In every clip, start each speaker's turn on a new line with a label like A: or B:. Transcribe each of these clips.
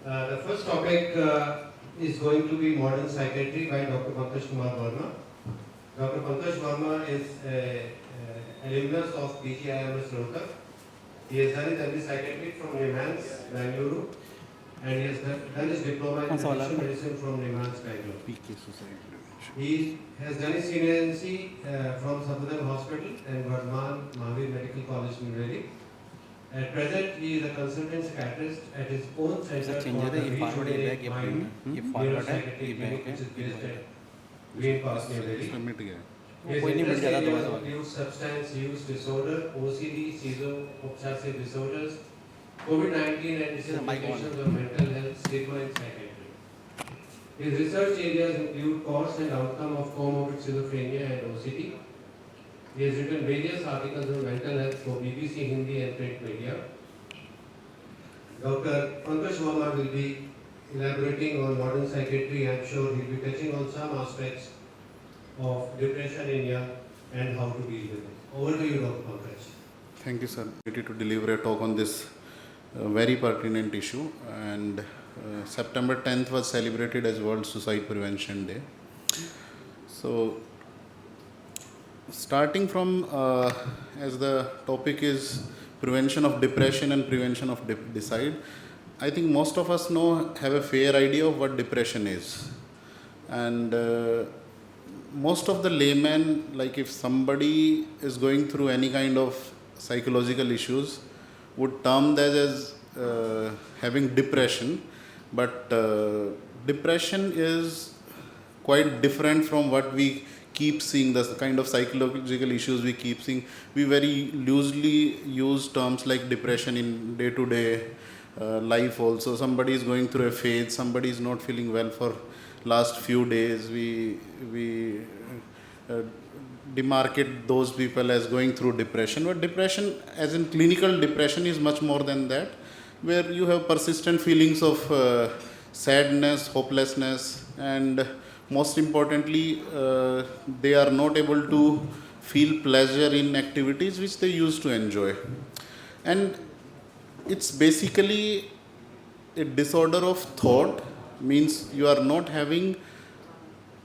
A: The first topic is going to be modern psychiatry by Dr. Pankaj Verma. Dr. Pankaj Verma is an alumnus of BGIMS Rohtak. He has done his MD psychiatry from NIMHANS, Bangalore, and he has done his diploma in international medicine from NIMHANS, Bangalore. He has done his residency from Sansar Hospital and Verma Mahavir Medical College, New Delhi. At present, he is a consultant psychiatrist at his own center for the Rejuvenate Mind Neuropsychiatry Clinic, which is based at Green Park, New Delhi. His interest areas include substance use disorder, OCD, schizooppressive disorders, COVID-19 and its implications on mental health, stigma and psychiatry. His research areas include cause and outcome of comorbid schizophrenia and OCD. He has written various articles on mental health for BBC Hindi and print media. Dr. Pankaj Verma will be elaborating on modern psychiatry. I am sure he will be touching on some aspects of depression in young and how to deal with it. Over to you, Dr. Pankaj.
B: Thank you, sir. Ready to deliver a talk on this very pertinent issue. And September 10th was celebrated as World Suicide Prevention Day. So, starting from, as the topic is prevention of depression and prevention of suicide, I think most of us have a fair idea of what depression is. And most of the laymen, like if somebody is going through any kind of psychological issues, would term that as having depression. But depression is quite different from what we keep seeing, the kind of psychological issues we keep seeing. We very loosely use terms like depression in day-to-day life also. Somebody is going through a phase, somebody is not feeling well for last few days. We demarcate those people as going through depression. But depression, as in clinical depression, is much more than that, where you have persistent feelings of sadness, hopelessness, and most importantly, they are not able to feel pleasure in activities which they used to enjoy. And it's basically a disorder of thought, means you are not having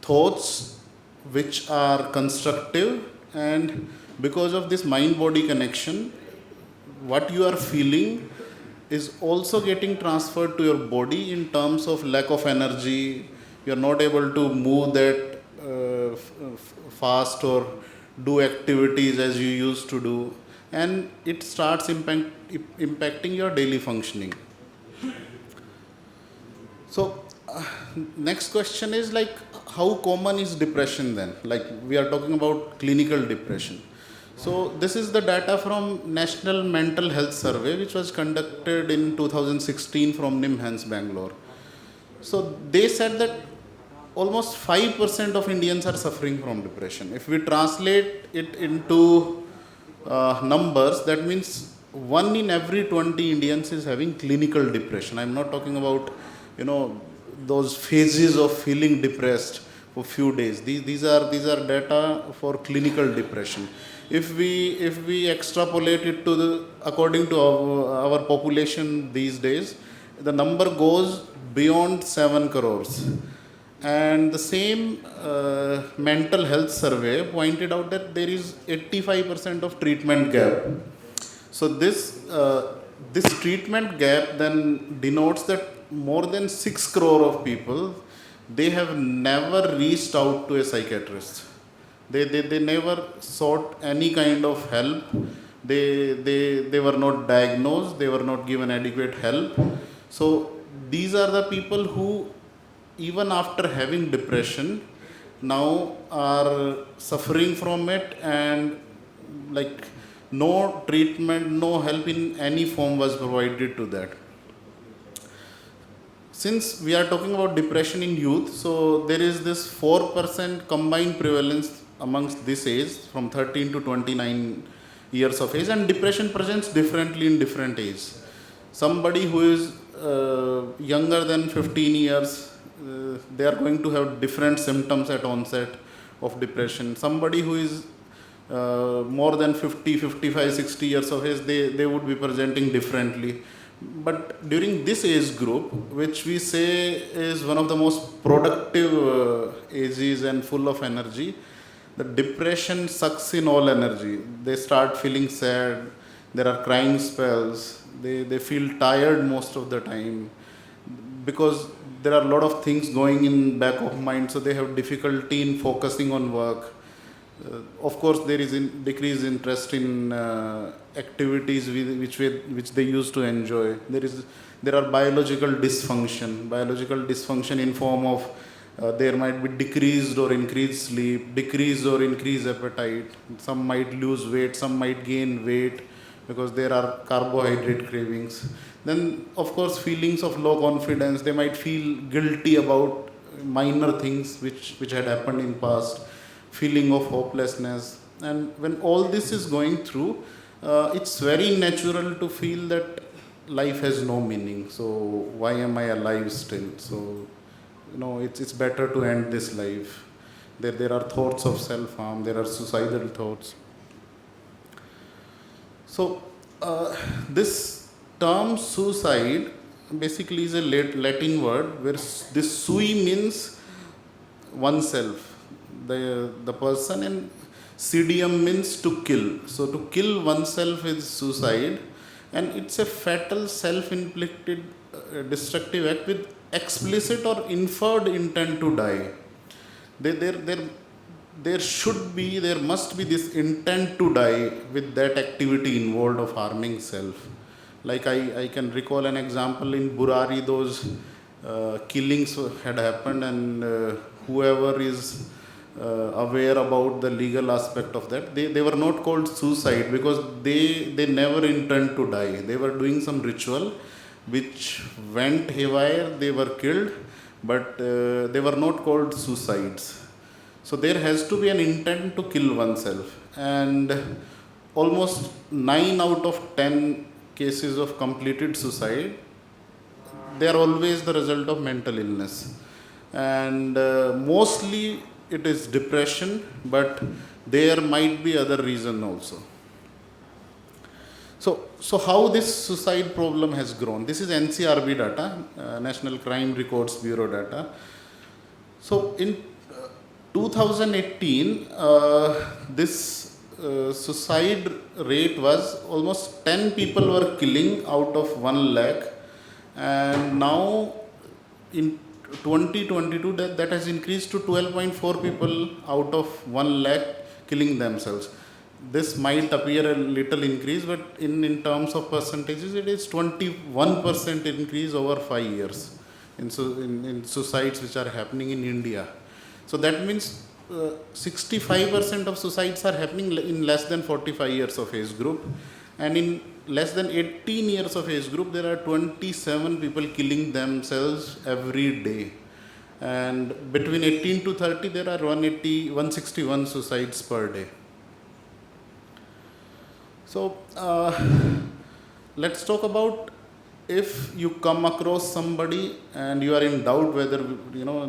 B: thoughts which are constructive, and because of this mind-body connection, what you are feeling is also getting transferred to your body in terms of lack of energy. You are not able to move that fast or do activities as you used to do, and it starts impacting your daily functioning. So next question is like, how common is depression then? Like we are talking about clinical depression. So this is the data from National Mental Health Survey, which was conducted in 2016 from NIMHANS, Bangalore. So they said that almost 5% of Indians are suffering from depression. If we translate it into numbers, that means 1 in every 20 Indians is having clinical depression. I'm not talking about, those phases of feeling depressed for few days. These are data for clinical depression. If we extrapolate it to according to our population these days, the number goes beyond 7 crores. And the same mental health survey pointed out that there is 85% of treatment gap. So this treatment gap then denotes that more than 6 crore of people, they have never reached out to a psychiatrist. They never sought any kind of help. They were not diagnosed. They were not given adequate help. So these are the people who, even after having depression, now are suffering from it, and like no treatment, no help in any form was provided to that. Since we are talking about depression in youth, so there is this 4% combined prevalence amongst this age from 13 to 29 years of age, and depression presents differently in different ages. Somebody who is younger than 15 years, they are going to have different symptoms at onset of depression. Somebody who is more than 50, 55, 60 years of age, they would be presenting differently. But during this age group, which we say is one of the most productive ages and full of energy, the depression sucks in all energy. They start feeling sad, there are crying spells, they feel tired most of the time because there are a lot of things going in back of mind, so they have difficulty in focusing on work. Of course, there is decreased interest in activities which they used to enjoy. There are biological dysfunction in form of there might be decreased or increased sleep, decreased or increased appetite. Some might lose weight, some might gain weight because there are carbohydrate cravings. Then, of course, feelings of low confidence. They might feel guilty about minor things which had happened in past, feeling of hopelessness. And when all this is going through, it's very natural to feel that life has no meaning. So why am I alive still? So, it's better to end this life. There are thoughts of self-harm, there are suicidal thoughts. So this term suicide basically is a Latin word where this sui means oneself, the person, and cedium means to kill. So to kill oneself is suicide, and it's a fatal self-inflicted destructive act with explicit or inferred intent to die. There must be this intent to die with that activity involved of harming self. Like I can recall an example in Burari, those killings had happened, and whoever is aware about the legal aspect of that, they were not called suicide because they never intend to die. They were doing some ritual which went haywire, they were killed, but they were not called suicides. So there has to be an intent to kill oneself, and almost 9 out of 10 cases of completed suicide, they are always the result of mental illness, and mostly it is depression, but there might be other reason also. So how this suicide problem has grown? This is NCRB data, National Crime Records Bureau data. So in 2018, this suicide rate was almost 10 people were killing out of 1 lakh, and now in 2022 that has increased to 12.4 people out of 1 lakh killing themselves. This might appear a little increase, but in terms of percentages, it is 21% increase over 5 years in suicides which are happening in India. So that means 65% of suicides are happening in less than 45 years of age group, and in less than 18 years of age group, there are 27 people killing themselves every day. And between 18 to 30, there are 161 suicides per day. So let's talk about, if you come across somebody and you are in doubt whether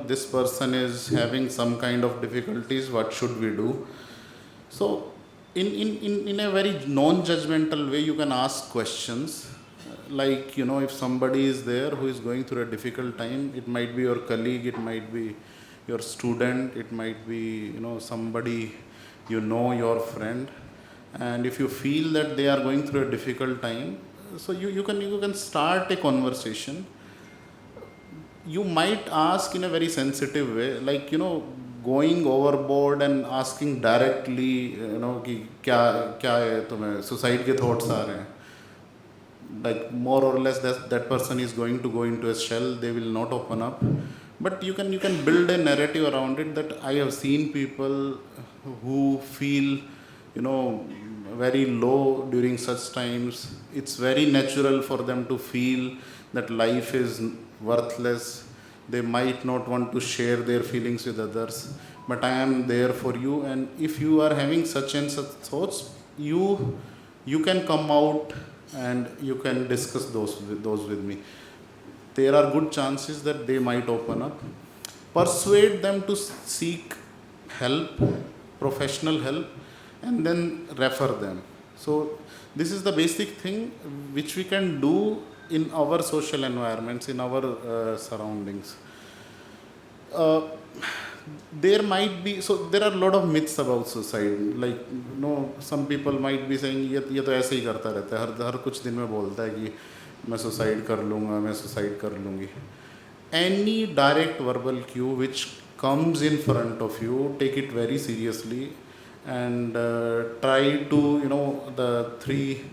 B: this person is having some kind of difficulties, what should we do? So in a very non-judgmental way, you can ask questions like, if somebody is there who is going through a difficult time, it might be your colleague, it might be your student, it might be somebody your friend, and if you feel that they are going through a difficult time, so you can start a conversation. You might ask in a very sensitive way, like going overboard and asking directly, कि क्या है तुम्हें suicide के thoughts आ रहे हैं. Like more or less that person is going to go into a shell. They will not open up. But you can build a narrative around it, that I have seen people who feel very low during such times. It's very natural for them to feel that life is worthless. They might not want to share their feelings with others, but I am there for you. And if you are having such and such thoughts, you can come out and you can discuss those with me. There are good chances that they might open up. Persuade them to seek help, professional help, and then refer them. So this is the basic thing which we can do in our social environments, in our surroundings. Uh, there might be, so there are a lot of myths about suicide. Like, some people might be saying ये तो ऐसे ही करता रहता है, हर कुछ दिन में बोलता है कि मैं सुसाइड कर लूँगा, मैं सुसाइड कर लूँगी. Any direct verbal cue which comes in front of you, take it very seriously and try to, the three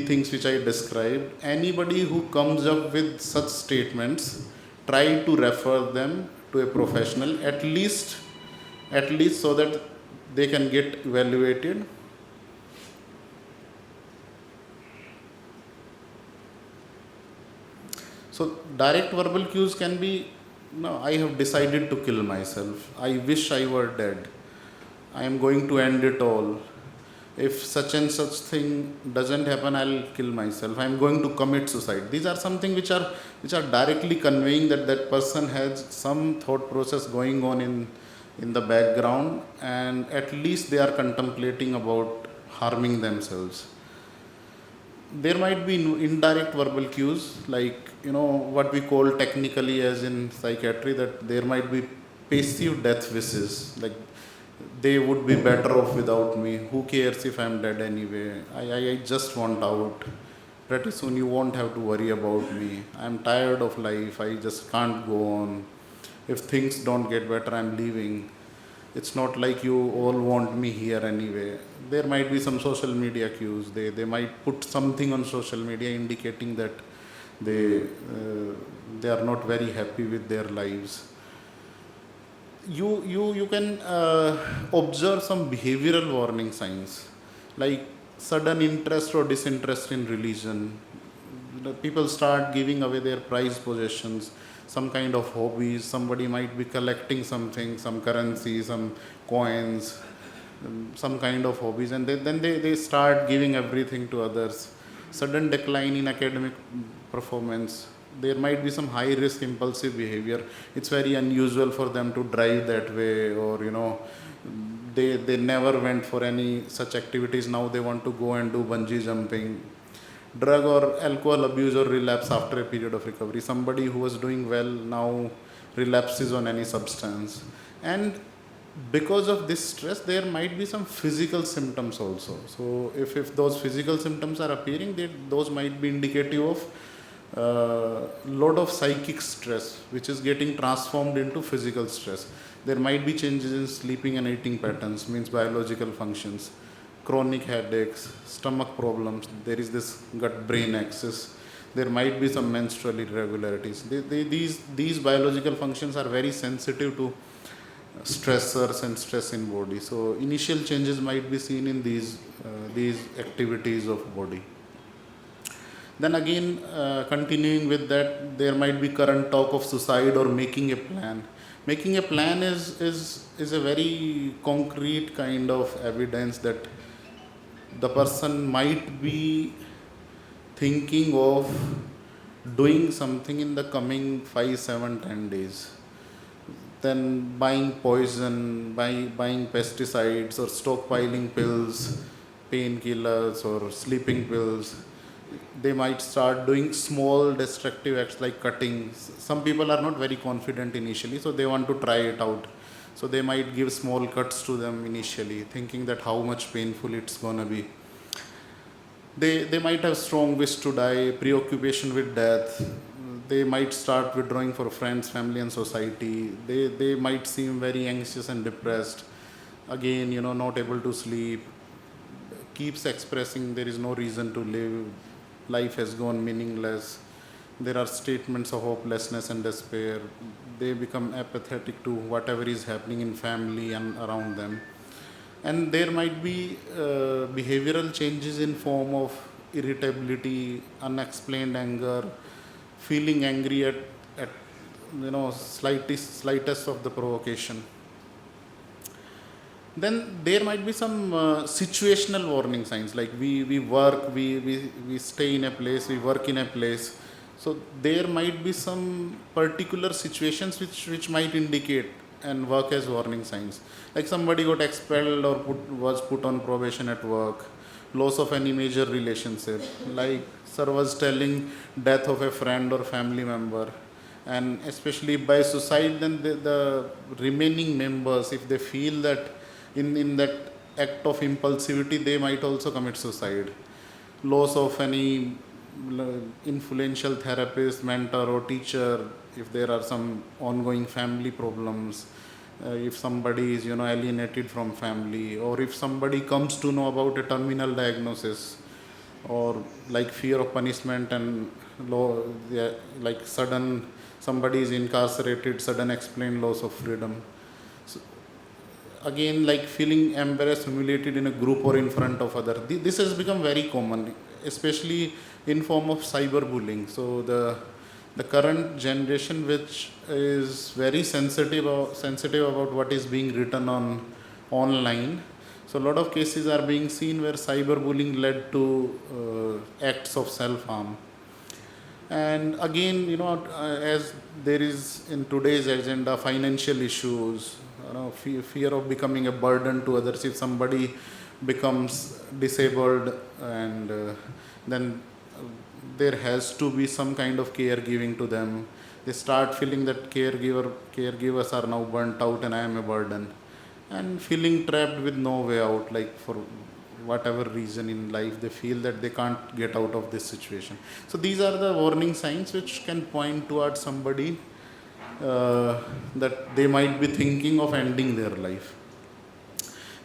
B: things which I described. Anybody who comes up with such statements, try to refer them to a professional, at least so that they can get evaluated. So direct verbal cues can be, no, I have decided to kill myself. I wish I were dead. I am going to end it all. If such and such thing doesn't happen, I'll kill myself. I am going to commit suicide. These are something which are directly conveying that person has some thought process going on in the background, and at least they are contemplating about harming themselves. There might be indirect verbal cues, like, what we call technically as in psychiatry, that there might be passive death wishes, like they would be better off without me. Who cares if I'm dead anyway? I just want out. Pretty soon you won't have to worry about me. I'm tired of life. I just can't go on. If things don't get better, I'm leaving. It's not like you all want me here anyway. There might be some social media cues. They might put something on social media indicating that they are not very happy with their lives. You can observe some behavioral warning signs, like sudden interest or disinterest in religion. People start giving away their prized possessions, some kind of hobbies. Somebody might be collecting something, some currency, some coins, some kind of hobbies, and then they start giving everything to others. Sudden decline in academic performance. There might be some high risk impulsive behavior. It's very unusual for them to drive that way, or they never went for any such activities. Now they want to go and do bungee jumping. Drug or alcohol abuse or relapse after a period of recovery. Somebody who was doing well now relapses on any substance. And because of this stress, there might be some physical symptoms also. So if those physical symptoms are appearing, those might be indicative of lot of psychic stress, which is getting transformed into physical stress. There might be changes in sleeping and eating patterns, means biological functions, chronic headaches, stomach problems. There is this gut-brain axis. There might be some menstrual irregularities. These biological functions are very sensitive to stressors and stress in body. So initial changes might be seen in these activities of body. Then again, continuing with that, there might be current talk of suicide or making a plan. Making a plan is a very concrete kind of evidence that the person might be thinking of doing something in the coming 5, 7, 10 days. Then buying poison, buying pesticides, or stockpiling pills, painkillers or sleeping pills. They might start doing small destructive acts like cutting. Some people are not very confident initially, so they want to try it out. So they might give small cuts to them initially, thinking that how much painful it's gonna be. They might have strong wish to die, preoccupation with death. They might start withdrawing for friends, family and society. They might seem very anxious and depressed. Again, not able to sleep. Keeps expressing there is no reason to live. Life has gone meaningless. There are statements of hopelessness and despair. They become apathetic to whatever is happening in family and around them. And there might be behavioral changes in form of irritability, unexplained anger, feeling angry at slightest of the provocation. Then there might be some situational warning signs, like we work, we stay in a place, we work in a place. So there might be some particular situations which might indicate and work as warning signs. Like somebody got expelled or was put on probation at work, loss of any major relationship, like sir was telling, death of a friend or family member, and especially by suicide, then the remaining members, if they feel that in that act of impulsivity, they might also commit suicide. Loss of any influential therapist, mentor or teacher, if there are some ongoing family problems, if somebody is alienated from family, or if somebody comes to know about a terminal diagnosis, or like fear of punishment and like sudden somebody is incarcerated, sudden explained loss of freedom. So again, like feeling embarrassed, humiliated in a group or in front of other. This has become very common, especially in form of cyberbullying. So the current generation, which is very sensitive about what is being written online. So a lot of cases are being seen where cyberbullying led to acts of self-harm. And again, as there is in today's agenda, financial issues, fear of becoming a burden to others. If somebody becomes disabled, and then there has to be some kind of caregiving to them. They start feeling that caregivers are now burnt out and I am a burden, and feeling trapped with no way out, like for whatever reason in life they feel that they can't get out of this situation. So these are the warning signs which can point towards somebody that they might be thinking of ending their life.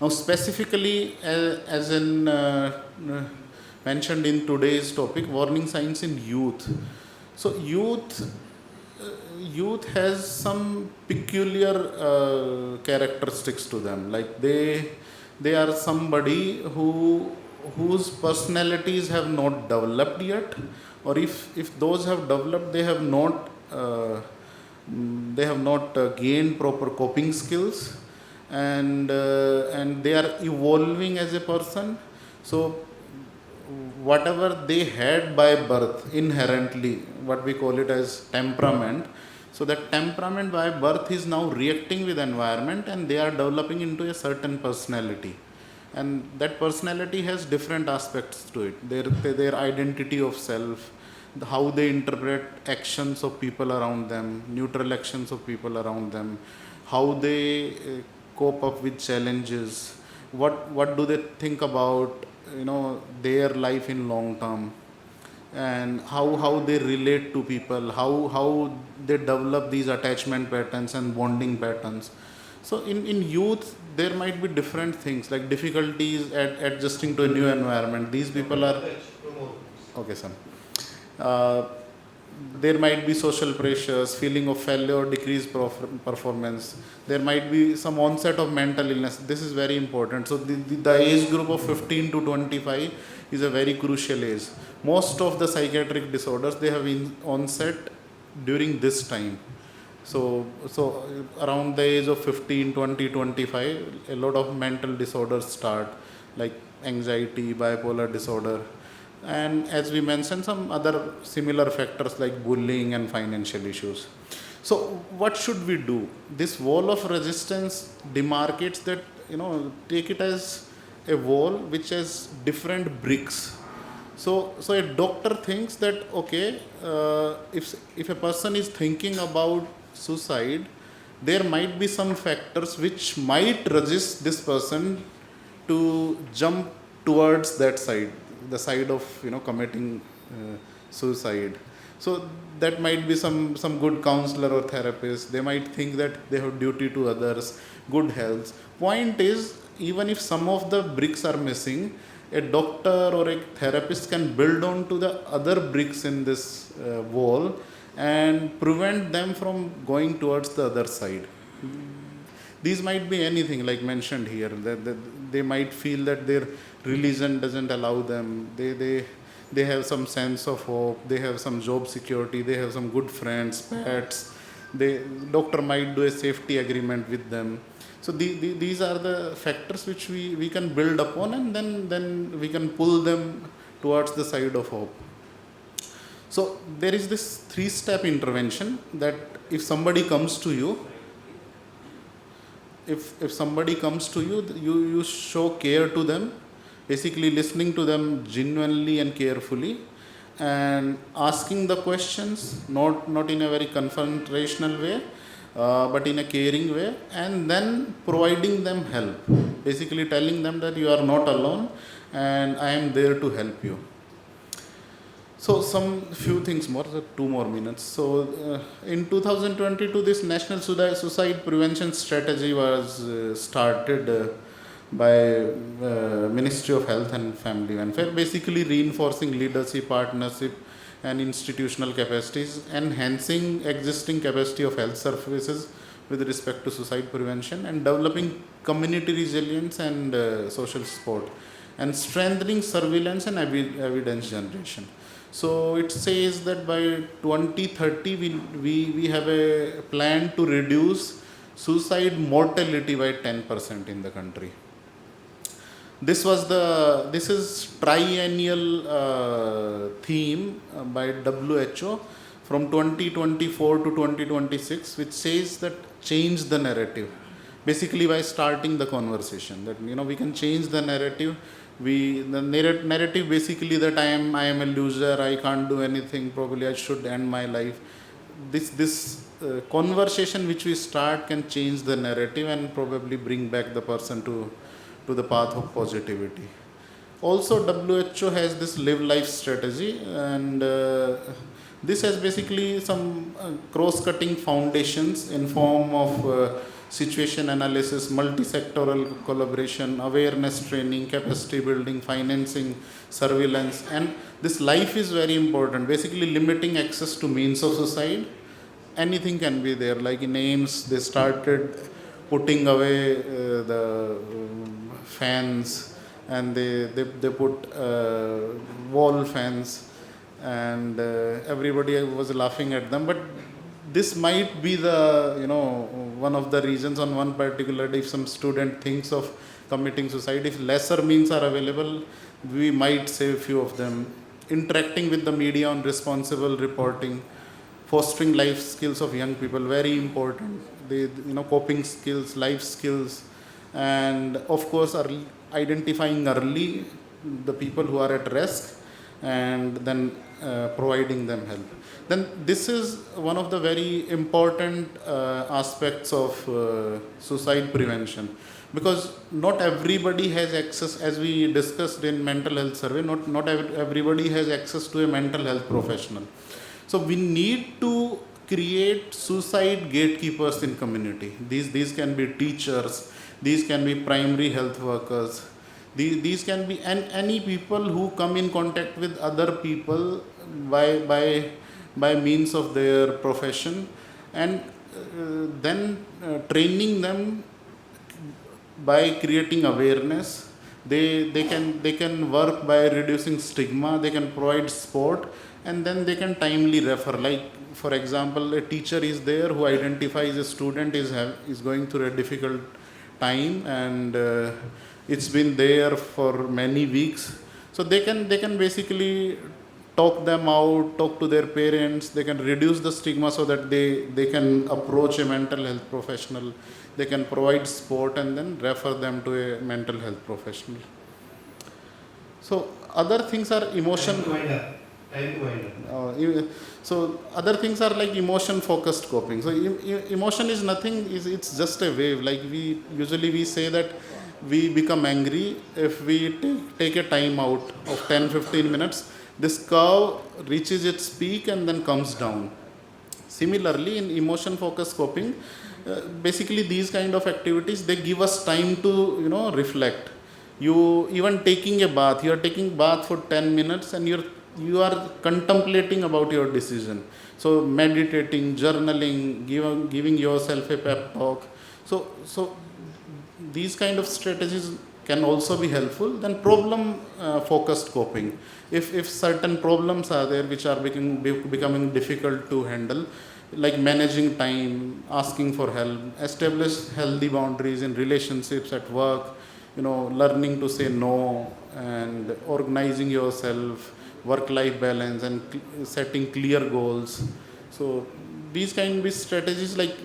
B: Now specifically, as in mentioned in today's topic, warning signs in youth. So youth has some peculiar characteristics to them. Like they are somebody whose personalities have not developed yet, or if those have developed, they have not gained proper coping skills, and they are evolving as a person. So whatever they had by birth inherently, what we call it as temperament, so that temperament by birth is now reacting with environment, and they are developing into a certain personality, and that personality has different aspects to it. Their identity of self, how they interpret actions of people around them, neutral actions of people around them, how they cope up with challenges, what do they think about their life in long term, and how they relate to people, how they develop these attachment patterns and bonding patterns. So in youth there might be different things, like difficulties at adjusting to a new environment. These people are okay, son. There might be social pressures, feeling of failure or decreased performance. There might be some onset of mental illness. This is very important. So the age group of 15 to 25 is a very crucial age. Most of the psychiatric disorders, they have onset during this time. So around the age of 15, 20, 25, a lot of mental disorders start, like anxiety, bipolar disorder, and as we mentioned, some other similar factors like bullying and financial issues. So what should we do? This wall of resistance demarcates that, take it as a wall which has different bricks. So a doctor thinks that, okay, if a person is thinking about suicide, there might be some factors which might resist this person to jump towards that side, the side of committing suicide. So that might be some good counselor or therapist. They might think that they have duty to others, good health. Point is, even if some of the bricks are missing, a doctor or a therapist can build on to the other bricks in this wall and prevent them from going towards the other side. These might be anything, like mentioned here. They might feel that their religion doesn't allow them. They have some sense of hope. They have some job security. They have some good friends, pets. Doctor might do a safety agreement with them. So these are the factors which we can build upon, and then we can pull them towards the side of hope. So there is this 3-step intervention, that if somebody comes to you, if somebody comes to you, you show care to them, basically listening to them genuinely and carefully, and asking the questions, not in a very confrontational way, but in a caring way, and then providing them help. Basically telling them that you are not alone and I am there to help you. So some few things more, so 2 more minutes. So in 2022, this National Suicide Prevention Strategy was started by Ministry of Health and Family Welfare, basically reinforcing leadership, partnership and institutional capacities, enhancing existing capacity of health services with respect to suicide prevention, and developing community resilience and social support, and strengthening surveillance and evidence generation. So it says that by 2030 we have a plan to reduce suicide mortality by 10% in the country. This is triennial theme by WHO from 2024 to 2026, which says that change the narrative, basically by starting the conversation, that we can change the narrative. The narrative basically that I am a loser, I can't do anything, probably I should end my life. This conversation which we start can change the narrative and probably bring back the person to the path of positivity. Also, WHO has this live life strategy, and this has basically some cross-cutting foundations in form of situation analysis, multi-sectoral collaboration, awareness training, capacity building, financing, surveillance. And this life is very important, basically limiting access to means of suicide. Anything can be there, like in AIMS they started putting away the fans, and they put wall fans, and everybody was laughing at them. But this might be the one of the reasons on one particular day. If some student thinks of committing suicide, if lesser means are available, we might save few of them. Interacting with the media on responsible reporting, fostering life skills of young people, very important. They coping skills, life skills, and of course identifying early the people who are at risk, and then providing them help. Then this is one of the very important aspects of suicide prevention, because not everybody has access, as we discussed in mental health survey, not everybody has access to a mental health professional. So we need to create suicide gatekeepers in community. These can be teachers, these can be primary health workers, these can be any people who come in contact with other people by means of their profession, and then training them by creating awareness. They can work by reducing stigma, they can provide support, and then they can timely refer. Like for example, a teacher is there who identifies a student is going through a difficult time, and it's been there for many weeks. So they can basically talk them out, talk to their parents, they can reduce the stigma so that they can approach a mental health professional, they can provide support, and then refer them to a mental health professional. So other things are emotion. So other things are like emotion focused coping. So emotion is nothing, it's just a wave. Like we say that we become angry if we take a time out of 10-15 minutes. This curve reaches its peak and then comes down. Similarly, in emotion focused coping, basically these kind of activities, they give us time to reflect. You even taking a bath, you are taking bath for 10 minutes and you are contemplating about your decision. So meditating, journaling, giving yourself a pep talk. So these kind of strategies can also be helpful. Then problem focused coping. If certain problems are there which are becoming difficult to handle, like managing time, asking for help, establish healthy boundaries in relationships, at work, learning to say no, and organizing yourself, work-life balance, and setting clear goals. So these can be strategies, like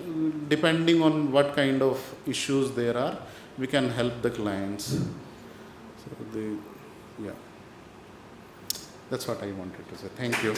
B: depending on what kind of issues there are, we can help the clients. So That's what I wanted to say. Thank you.
A: Okay,